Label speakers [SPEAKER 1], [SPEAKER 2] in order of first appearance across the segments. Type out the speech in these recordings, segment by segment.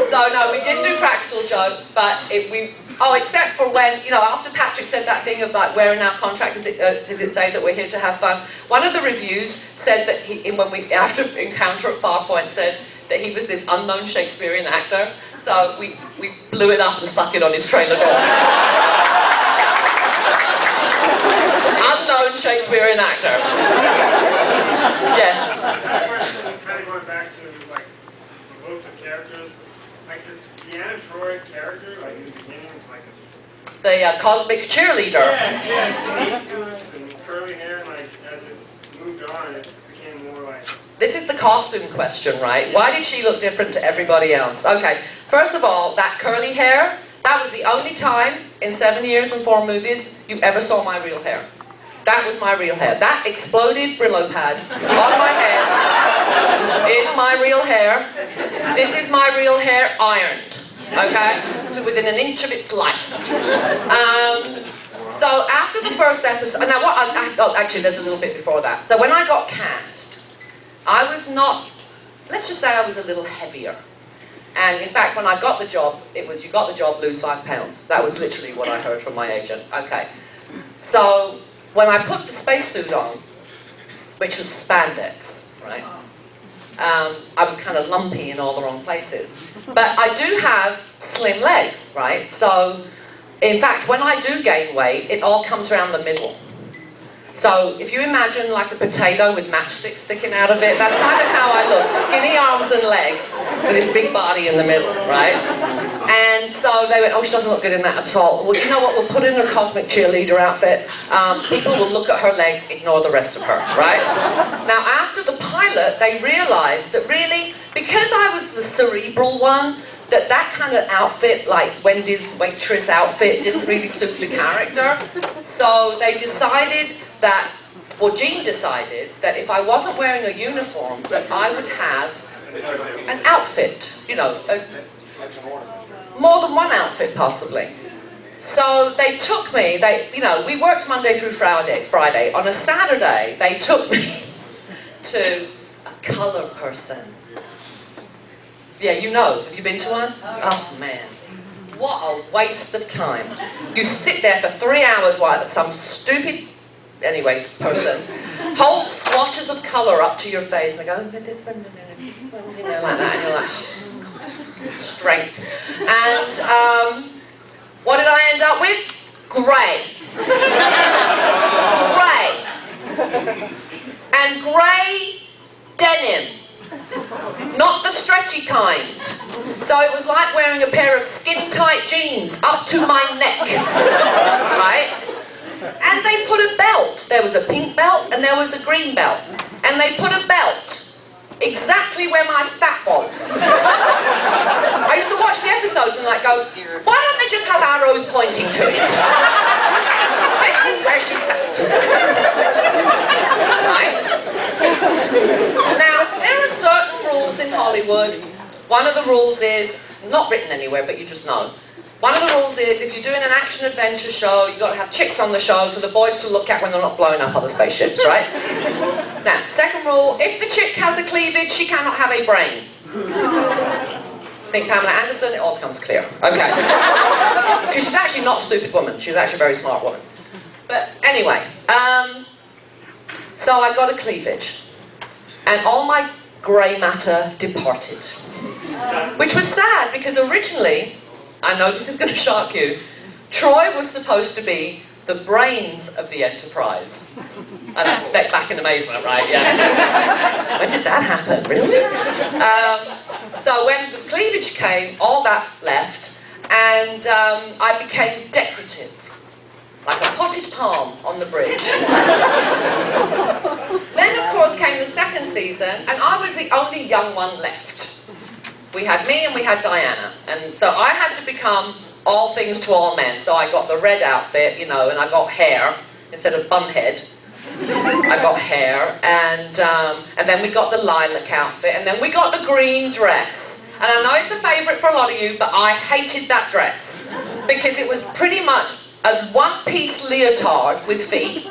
[SPEAKER 1] So no, we didn't do practical jokes, but except for when, you know, after Patrick said that thing of like, where in our contract does it say that we're here to have fun? One of the reviews said that after encounter at Farpoint, said that he was this unknown Shakespearean actor. So we blew it up and stuck it on his trailer door. Unknown Shakespearean actor. Yes.
[SPEAKER 2] Kind of going back to like looks of characters, like the Anna Troy character, like in the beginning, was like
[SPEAKER 1] the cosmic cheerleader.
[SPEAKER 2] Yes, and curly hair, and like as it moved on, it became more like.
[SPEAKER 1] This is the costume question, right? Why did she look different to everybody else? Okay, first of all, that curly hair, that was the only time in 7 years and 4 movies you ever saw my real hair. That was my real hair. That exploded Brillo pad on my head is my real hair. This is my real hair ironed, okay? So within an inch of its life. So after the first episode, now actually there's a little bit before that. So when I got cast, I was not, let's just say I was a little heavier. And in fact, when I got the job, it was, you got the job, lose 5 pounds. That was literally what I heard from my agent. Okay. So when I put the spacesuit on, which was spandex, right? I was kind of lumpy in all the wrong places. But I do have slim legs, right? So, in fact, when I do gain weight, it all comes around the middle. So, if you imagine like a potato with matchsticks sticking out of it, that's kind of how I look. Skinny arms and legs, with this big body in the middle, right? And so they went, oh, she doesn't look good in that at all. Well, you know what, we'll put her in a cosmic cheerleader outfit. People will look at her legs, ignore the rest of her, right? Now, after the pilot, they realized that really, because I was the cerebral one, that kind of outfit, like Wendy's waitress outfit, didn't really suit the character. So they decided that, well, Jean decided that if I wasn't wearing a uniform, that I would have an outfit, you know, more than one outfit possibly. So they took me, you know, we worked Monday through Friday. On a Saturday, they took me to a colour person. Yeah, you know, have you been to one? Oh man, what a waste of time. You sit there for 3 hours while some stupid, anyway, person holds swatches of colour up to your face and they go, this one, you know, like that, and you're like, oh, God, strength. And what did I end up with? Grey. Grey. And grey denim. Not the stretchy kind. So it was like wearing a pair of skin-tight jeans up to my neck. Right? And they put a belt. There was a pink belt and there was a green belt. And they put a belt exactly where my fat was. I used to watch the episodes and like go, why don't they just have arrows pointing to it? This is where she's fat. Right? Now, there are certain rules in Hollywood. One of the rules is, not written anywhere, but you just know. One of the rules is, if you're doing an action-adventure show, you've got to have chicks on the show for the boys to look at when they're not blowing up other spaceships, right? Now, second rule, if the chick has a cleavage, she cannot have a brain. Think Pamela Anderson, it all becomes clear. Okay. Because she's actually not a stupid woman. She's actually a very smart woman. But anyway, so I got a cleavage. And all my grey matter departed. Which was sad, because originally, I know this is going to shock you, Troy was supposed to be the brains of the Enterprise. And I stepped back in amazement, right? Yeah. When did that happen? Really? So when the cleavage came, all that left, and I became decorative. Like a potted palm on the bridge. Then, of course, came the second season, and I was the only young one left. We had me and we had Diana, and so I had to become all things to all men. So I got the red outfit, you know, and I got hair instead of bun head. I got hair, and then we got the lilac outfit, and then we got the green dress. And I know it's a favourite for a lot of you, but I hated that dress because it was pretty much a one-piece leotard with feet,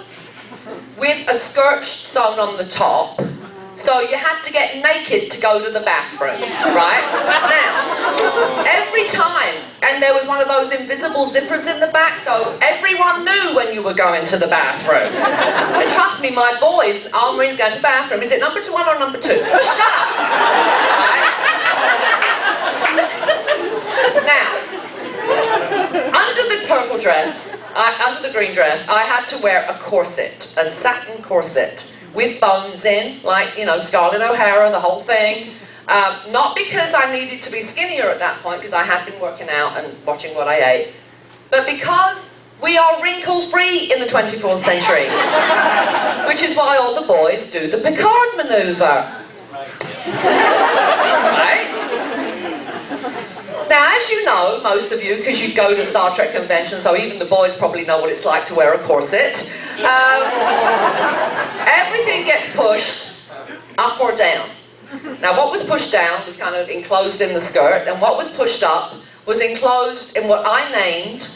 [SPEAKER 1] with a skirt sewn on the top, so you had to get naked to go to the bathroom, right? Now, and there was one of those invisible zippers in the back, so everyone knew when you were going to the bathroom. And trust me, my boys, our Marine's going to the bathroom. Is it number 1 or number 2? Shut up! Right? Now, under the purple dress, under the green dress, I had to wear a corset, a satin corset, with bones in, like, you know, Scarlett O'Hara, the whole thing. Not because I needed to be skinnier at that point, because I had been working out and watching what I ate, but because we are wrinkle-free in the 24th century. Which is why all the boys do the Picard maneuver. Right? Now, as you know, most of you, because you go to Star Trek conventions, so even the boys probably know what it's like to wear a corset, everything gets pushed up or down. Now, what was pushed down was kind of enclosed in the skirt, and what was pushed up was enclosed in what I named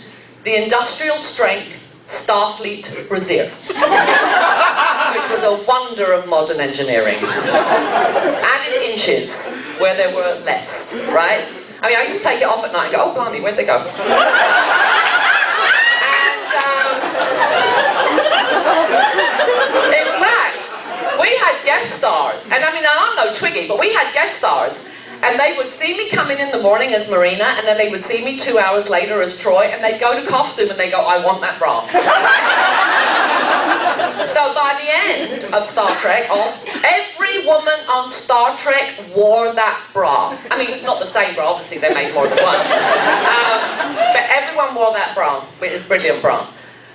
[SPEAKER 1] the industrial strength Starfleet brassiere, which was a wonder of modern engineering. Added inches where there were less, right? I mean, I used to take it off at night and go, oh, blimey, where'd they go? And, in fact, we had guest stars. And I mean, I'm no Twiggy, but we had guest stars. And they would see me come in the morning as Marina, and then they would see me 2 hours later as Troy, and they'd go to costume and they go, I want that bra. So by the end of Star Trek, every woman on Star Trek wore that bra. I mean, not the same bra, obviously they made more than one. But everyone wore that bra, which is a brilliant bra.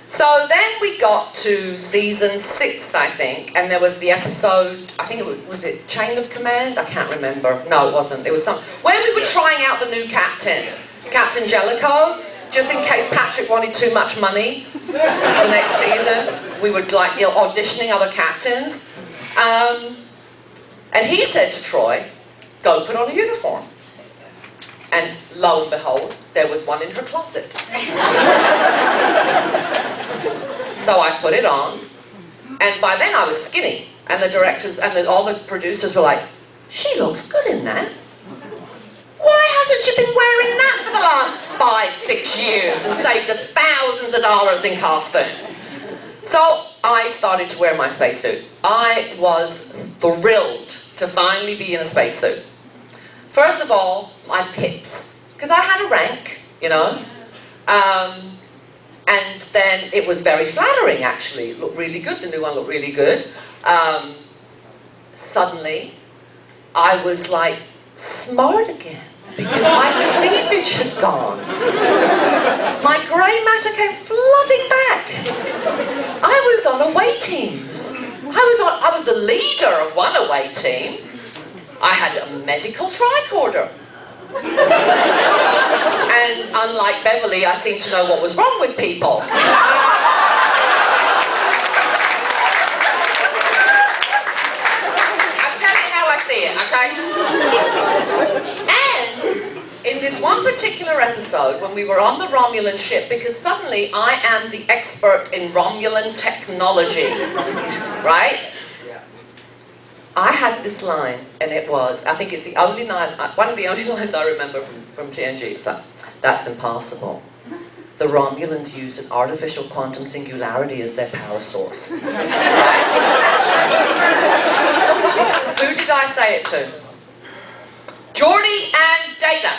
[SPEAKER 1] So then we got to season 6, I think, and there was the episode, I think was it Chain of Command? I can't remember. No, it wasn't. It was some, where we were trying out the new captain, Captain Jellicoe, just in case Patrick wanted too much money the next season. We were like, you know, auditioning other captains. And he said to Troy, go put on a uniform. And lo and behold, there was one in her closet. So I put it on, and by then I was skinny, and the directors and all the producers were like, she looks good in that. Why hasn't she been wearing that for the last 5-6 years and saved us thousands of dollars in costumes? So I started to wear my spacesuit. I was thrilled to finally be in a spacesuit. First of all, my pits, because I had a rank, you know, and then it was very flattering, actually. It looked really good. The new one looked really good. Suddenly, I was like smart again, because my cleavage had gone. My grey matter came flooding back. I was on away teams. I was the leader of one away team. I had a medical tricorder. And unlike Beverly, I seemed to know what was wrong with people. I'm telling you how I see it, okay? And in this one particular episode, when we were on the Romulan ship, because suddenly I am the expert in Romulan technology, right? I had this line, and it was, I think it's the only line, one of the only lines I remember from TNG. It's like, that's impossible. The Romulans use an artificial quantum singularity as their power source. Right? Who did I say it to? Geordi and Data.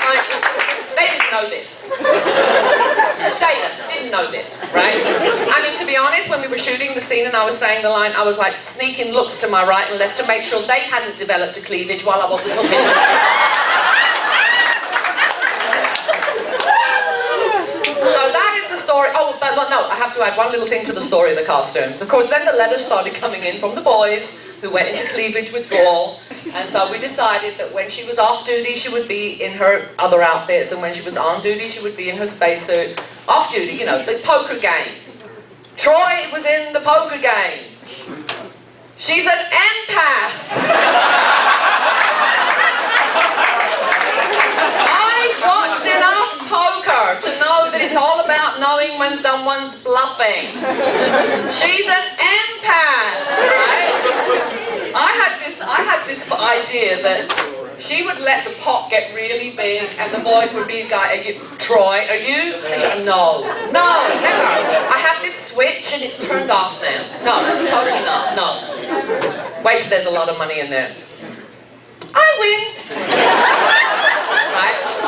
[SPEAKER 1] Right? They didn't know this. Data didn't know this, right? I mean, to be honest, when we were shooting the scene and I was saying the line, I was like sneaking looks to my right and left to make sure they hadn't developed a cleavage while I wasn't looking. So that is the story. Oh, but no, I have to add one little thing to the story of the costumes. Of course, then the letters started coming in from the boys who went into cleavage withdrawal. And so we decided that when she was off duty, she would be in her other outfits, and when she was on duty, she would be in her spacesuit. Off duty, you know, the poker game. Troy was in the poker game. She's an empath. I watched enough poker to know that it's all about knowing when someone's bluffing. She's an empath, right? I had this idea that She would let the pot get really big, and the boys would be like, are you, Troy, are you? And she'd go, no, no, never. I have this switch and it's turned off now. No, totally not, no. Wait till there's a lot of money in there. I win. Right?